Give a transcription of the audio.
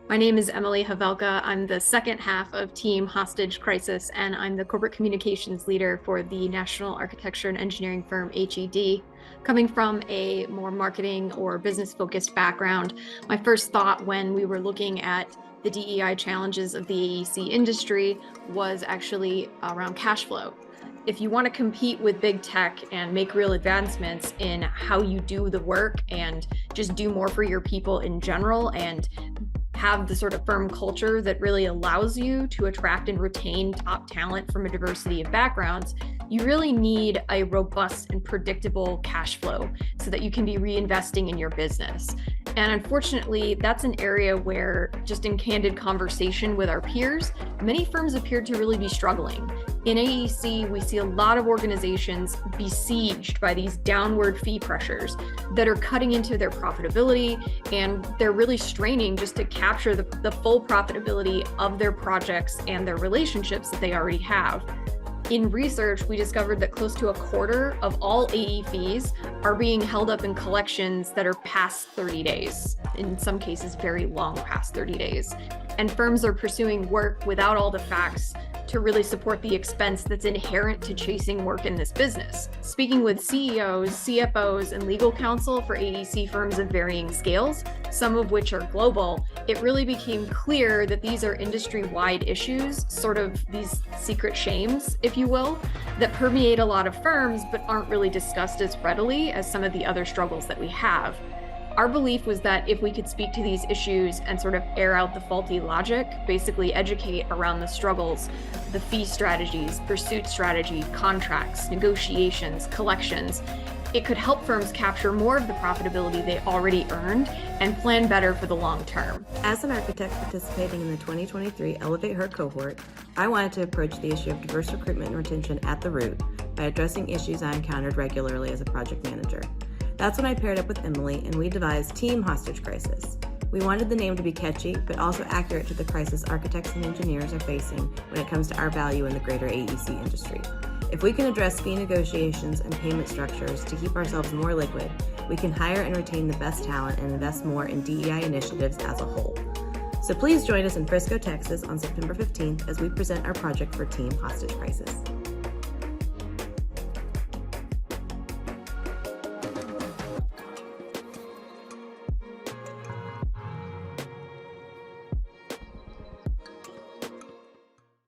My name is Emily Havelka. I'm the second half of Team HostAgE Crisis, and I'm the corporate communications leader for the national architecture and engineering firm HED. Coming from a more marketing or business-focused background, my first thought when we were looking at the DEI challenges of the AEC industry was actually around cash flow. If you want to compete with big tech and make real advancements in how you do the work and just do more for your people in general and have the sort of firm culture that really allows you to attract and retain top talent from a diversity of backgrounds, you really need a robust and predictable cash flow so that you can be reinvesting in your business. And unfortunately, that's an area where, just in candid conversation with our peers, many firms appear to really be struggling. In AEC, we see a lot of organizations besieged by these downward fee pressures that are cutting into their profitability, and they're really straining just to capture the full profitability of their projects and their relationships that they already have. In research, we discovered that close to a quarter of all AE fees are being held up in collections that are past 30 days, in some cases very long past 30 days. And firms are pursuing work without all the facts to really support the expense that's inherent to chasing work in this business. Speaking with CEOs, CFOs, and legal counsel for AEC firms of varying scales, some of which are global, it really became clear that these are industry-wide issues, sort of these secret shames, if you will, that permeate a lot of firms but aren't really discussed as readily as some of the other struggles that we have. Our belief was that if we could speak to these issues and sort of air out the faulty logic, basically educate around the struggles, the fee strategies, pursuit strategy, contracts, negotiations, collections, it could help firms capture more of the profitability they already earned and plan better for the long term. As an architect participating in the 2023 ElevateHER cohort, I wanted to approach the issue of diverse recruitment and retention at the root by addressing issues I encountered regularly as a project manager. That's when I paired up with Emily and we devised Team HostAgE Crisis. We wanted the name to be catchy, but also accurate to the crisis architects and engineers are facing when it comes to our value in the greater AEC industry. If we can address fee negotiations and payment structures to keep ourselves more liquid, we can hire and retain the best talent and invest more in DEI initiatives as a whole. So please join us in Frisco, Texas on September 15th as we present our project for Team HostAgE Crisis.